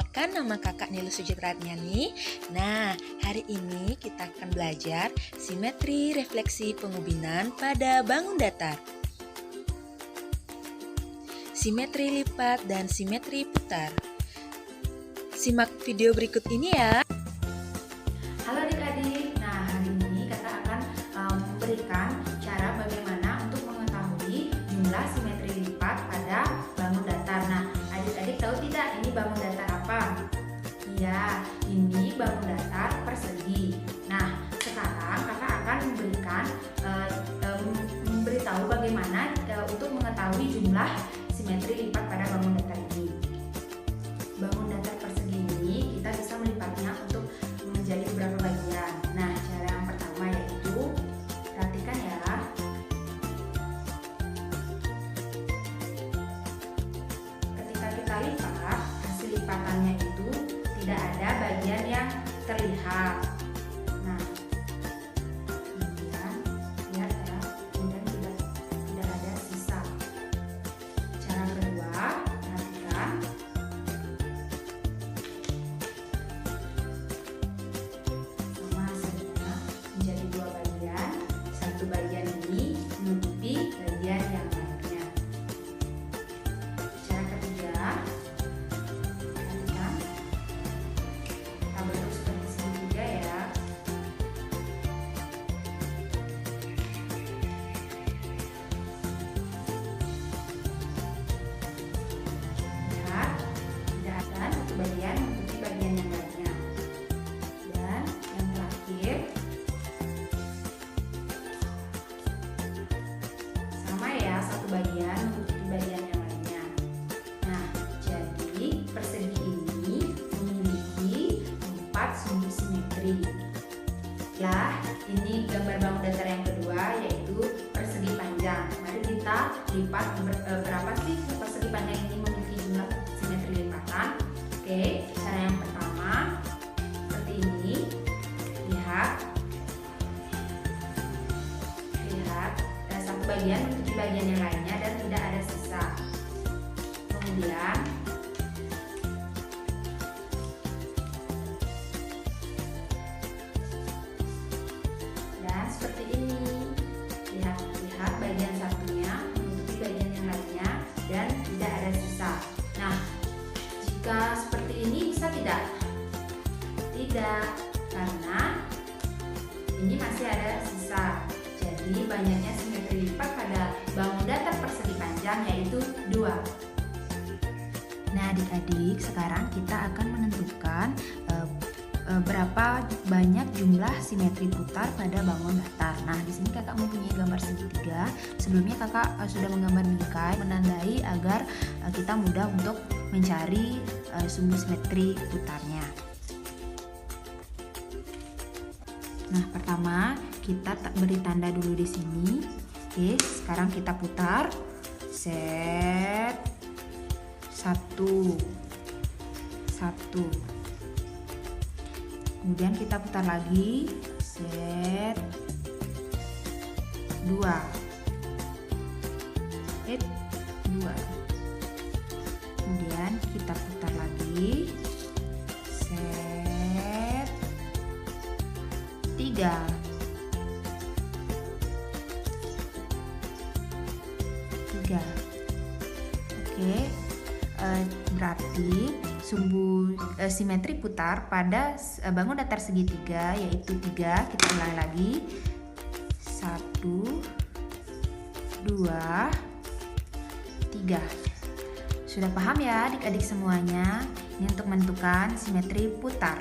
Perkenalkan, nama kakak Nilu Sujiratnyani. Nah, hari ini kita akan belajar simetri refleksi pengubinan pada bangun datar, simetri lipat dan simetri putar. Simak video berikut ini ya. Halo adik-adik, nah hari ini kakak akan memberikan cara bagaimana untuk mengetahui jumlah simetri lipat pada bangun datar. Nah, adik-adik tahu tidak ini bangun datar apa? Iya, ini bangun datar persegi. Nah, sekarang kakak akan memberitahu bagaimana untuk mengetahui jumlah simetri lipat pada bangun datar ini. Bangun datar persegi ini kita bisa melipatnya untuk menjadi beberapa bagian. Nah, cara yang pertama yaitu perhatikan ya. Ketika kita lipat, hasil lipatannya itu tidak ada bagian yang terlihat. Nah, kemudian lihat ya, kemudian tidak ada sisa. Cara kedua, perhatikan. Sama hasilnya menjadi dua bagian. Satu bagian ini menutupi bagian yang lainnya. Cara ketiga, perhatikan. Kita bentuk seperti segitiga ya. Lihat, tidak ada satu bagian menutupi bagian yang lainnya. Dan yang terakhir, sama ya, satu bagian menutupi bagian yang lainnya. Nah, jadi persegi ini memiliki 4 sumbu simetri. Ya, ini gambar bangun datar yang kedua yaitu persegi panjang. Mari kita lipat berapa sih persegi panjang ini memiliki jumlah simetri lipatan. Oke, cara yang pertama seperti ini. Lihat, ada satu bagian menutupi bagian yang lainnya dan tidak ada sisa. Kemudian dan seperti ini. Lihat bagian satunya menutupi bagian yang lainnya dan tidak ada sisa. Nah, jika seperti ini bisa tidak? Tidak, karena ini masih ada sisa. Jadi banyaknya simetri lipat pada bangun datar persegi panjang yaitu 2. Nah, adik-adik, sekarang kita akan menentukan berapa banyak jumlah simetri putar pada bangun datar. Nah, di sini kakak mempunyai gambar segitiga. Sebelumnya kakak sudah menggambar bingkai menandai agar kita mudah untuk mencari sumbu simetri putarnya. Nah, pertama kita beri tanda dulu di sini. Oke, sekarang kita putar. Set. 1. Kemudian kita putar lagi. Set. 2. 2. Kemudian kita putar lagi. Set. 3. Oke, berarti sumbu simetri putar pada bangun datar segitiga yaitu 3. Kita ulangi lagi. 1, 2, 3. Sudah paham ya adik-adik semuanya? Ini untuk menentukan simetri putar.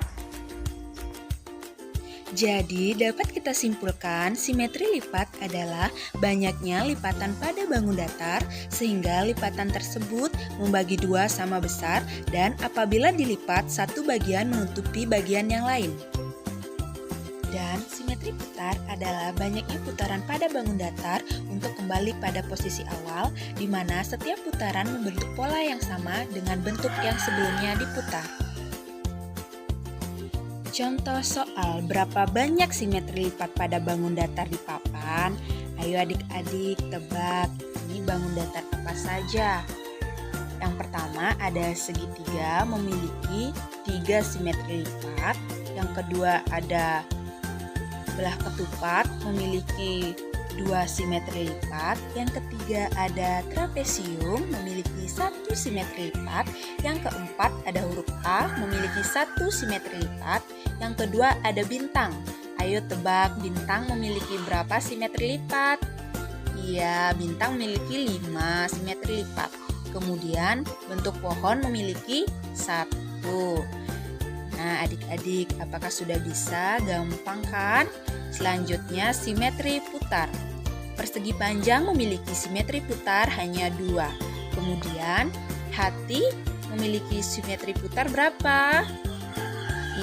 Jadi dapat kita simpulkan simetri lipat adalah banyaknya lipatan pada bangun datar sehingga lipatan tersebut membagi 2 sama besar dan apabila dilipat satu bagian menutupi bagian yang lain. Dan simetri putar adalah banyaknya putaran pada bangun datar untuk kembali pada posisi awal di mana setiap putaran membentuk pola yang sama dengan bentuk yang sebelumnya diputar. Contoh soal berapa banyak simetri lipat pada bangun datar di papan? Ayo adik-adik tebak, ini bangun datar apa saja? Yang pertama ada segitiga memiliki 3 simetri lipat. Yang kedua ada belah ketupat memiliki 2 simetri lipat. Yang ketiga ada trapesium memiliki 1 simetri lipat. Yang keempat ada huruf A memiliki 1 simetri lipat. Yang kedua ada bintang. Ayo tebak bintang memiliki berapa simetri lipat? Iya, bintang memiliki 5 simetri lipat. Kemudian bentuk pohon memiliki 1. Nah, adik-adik, apakah sudah bisa? Gampang kan? Selanjutnya simetri putar. Persegi panjang memiliki simetri putar hanya 2. Kemudian hati memiliki simetri putar berapa?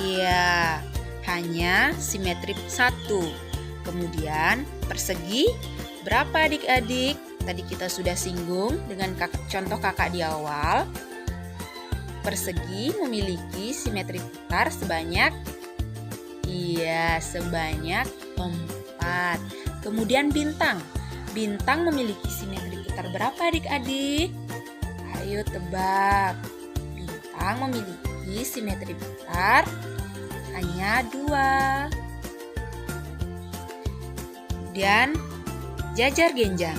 Iya, hanya simetri 1. Kemudian persegi berapa adik-adik? Tadi kita sudah singgung dengan contoh kakak di awal. Persegi memiliki simetri putar sebanyak sebanyak 4. Kemudian bintang. Bintang memiliki simetri putar berapa adik-adik? Ayo tebak. Bintang memiliki simetri putar hanya 2. Kemudian jajar genjang.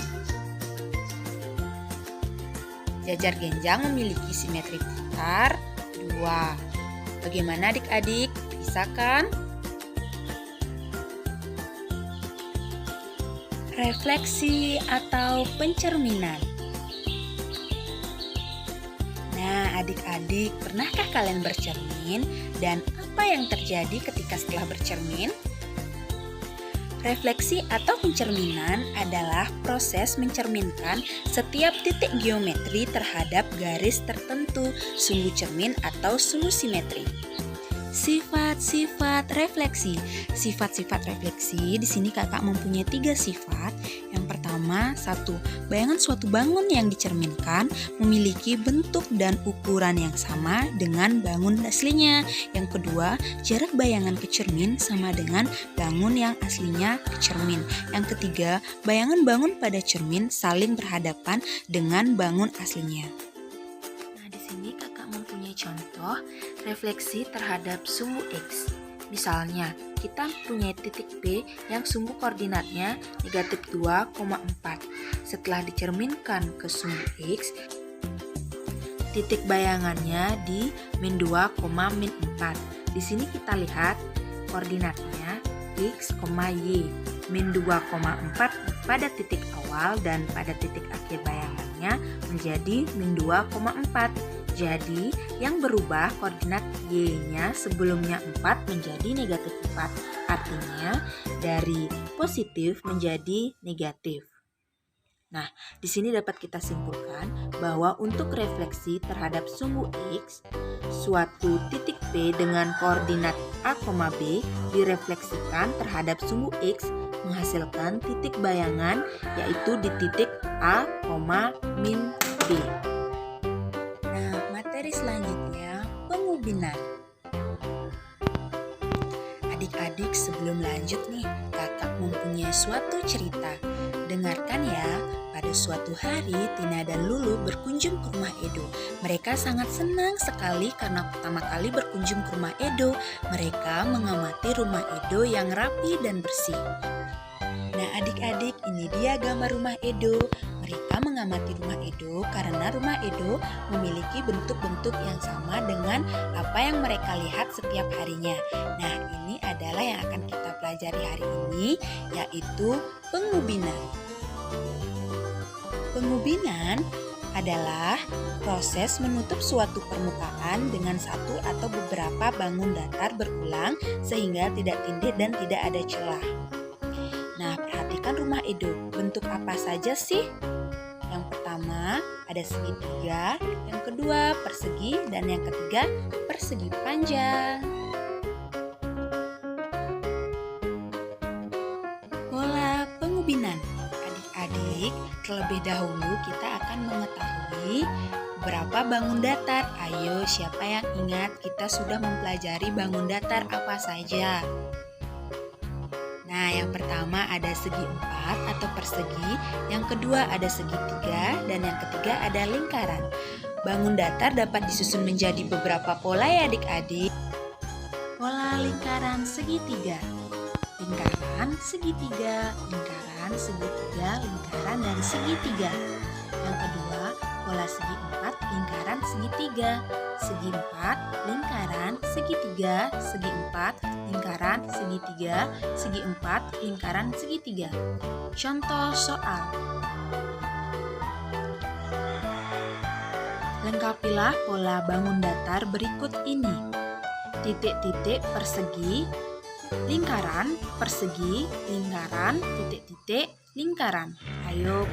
Jajar genjang memiliki simetri putar 2. Bagaimana adik-adik? Bisa kan? Refleksi atau pencerminan. Nah, adik-adik, pernahkah kalian bercermin? Dan apa yang terjadi ketika setelah bercermin? Refleksi atau pencerminan adalah proses mencerminkan setiap titik geometri terhadap garis tertentu, sumbu cermin atau sumbu simetri. Sifat-sifat refleksi. Sifat-sifat refleksi di sini kakak mempunyai 3 sifat. Yang pertama, 1. Bayangan suatu bangun yang dicerminkan memiliki bentuk dan ukuran yang sama dengan bangun aslinya. Yang kedua, jarak bayangan ke cermin sama dengan bangun yang aslinya ke cermin. Yang ketiga, bayangan bangun pada cermin saling berhadapan dengan bangun aslinya. Nah, di sini kakak mempunyai contoh refleksi terhadap sumbu X. Misalnya, kita punya titik P yang sumbu koordinatnya negatif 2,4. Setelah dicerminkan ke sumbu X, titik bayangannya di min 2,4. Di sini kita lihat koordinatnya X, Y. Min 2,4 pada titik awal dan pada titik akhir bayangannya menjadi min 2,4. Jadi, yang berubah koordinat Y-nya sebelumnya 4 menjadi negatif 4. Artinya, dari positif menjadi negatif. Nah, di sini dapat kita simpulkan bahwa untuk refleksi terhadap sumbu X, suatu titik P dengan koordinat A, B direfleksikan terhadap sumbu X menghasilkan titik bayangan yaitu di titik A, min B. Materi selanjutnya, pengubinan. Adik-adik, sebelum lanjut nih, kakak mempunyai suatu cerita. Dengarkan ya, pada suatu hari Tina dan Lulu berkunjung ke rumah Edo. Mereka sangat senang sekali karena pertama kali berkunjung ke rumah Edo. Mereka mengamati rumah Edo yang rapi dan bersih. Nah adik-adik, ini dia gambar rumah Edo. Mereka mengamati rumah Edo karena rumah Edo memiliki bentuk-bentuk yang sama dengan apa yang mereka lihat setiap harinya. Nah, ini adalah yang akan kita pelajari hari ini, yaitu pengubinan. Pengubinan adalah proses menutup suatu permukaan dengan satu atau beberapa bangun datar berulang sehingga tidak tindih dan tidak ada celah. Nah, perhatikan rumah Edo. Bentuk apa saja sih? Yang pertama ada segitiga, yang kedua persegi, dan yang ketiga persegi panjang. Pola pengubinan. Adik-adik, terlebih dahulu kita akan mengetahui berapa bangun datar. Ayo, siapa yang ingat kita sudah mempelajari bangun datar apa saja? Nah, yang pertama ada segi 4 atau persegi, yang kedua ada segitiga, dan yang ketiga ada lingkaran. Bangun datar dapat disusun menjadi beberapa pola ya adik-adik. Pola lingkaran segitiga. Lingkaran segitiga, lingkaran segitiga, lingkaran dan segitiga. Yang kedua, pola segi empat, lingkaran segitiga. Segi empat, lingkaran segitiga, segi empat, lingkaran segitiga, segi empat, lingkaran segitiga. Contoh soal. Lengkapilah pola bangun datar berikut ini. Titik-titik persegi, lingkaran, persegi, lingkaran, titik-titik, lingkaran. Ayo.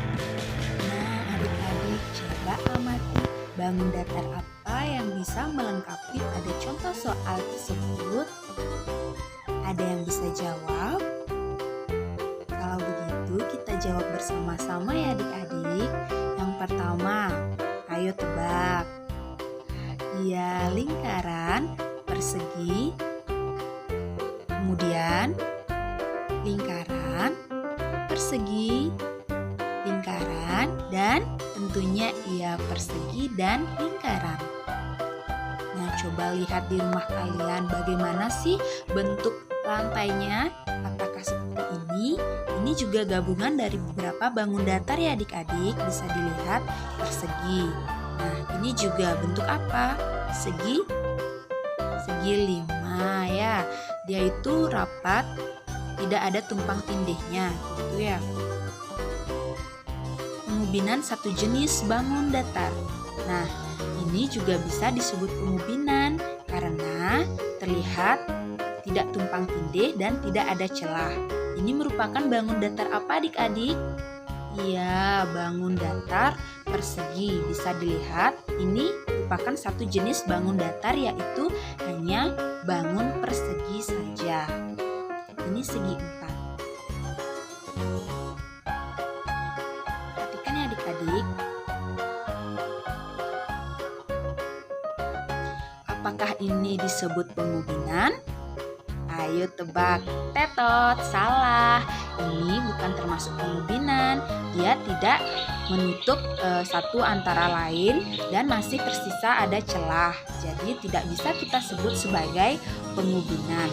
Nah, adik-adik coba amati bangun datar apa yang bisa melengkapi pada contoh soal tersebut. Ada yang bisa jawab? Kalau begitu kita jawab bersama-sama ya adik-adik. Yang pertama, ayo tebak. Ya, lingkaran, persegi, kemudian lingkaran, persegi, lingkaran, dan tentunya ia persegi dan lingkaran. Nah, coba lihat di rumah kalian bagaimana sih bentuk lantainya. Apakah seperti ini? Ini juga gabungan dari beberapa bangun datar ya adik-adik. Bisa dilihat persegi. Nah, ini juga bentuk apa? Segi 5 ya. Dia itu rapat, tidak ada tumpang tindihnya, gitu ya. Pengubinan satu jenis bangun datar. Nah, ini juga bisa disebut pengubinan karena terlihat tidak tumpang tindih dan tidak ada celah. Ini merupakan bangun datar apa adik-adik? Iya, bangun datar persegi. Bisa dilihat ini merupakan satu jenis bangun datar, yaitu hanya bangun persegi saja. Ini segi 4. Perhatikan ya adik-adik. Apakah ini disebut pengubinan? Ayo tebak. Tetot, salah. Ini bukan termasuk pengubinan. Dia tidak menutup satu antara lain dan masih tersisa ada celah. Jadi tidak bisa kita sebut sebagai pengubinan.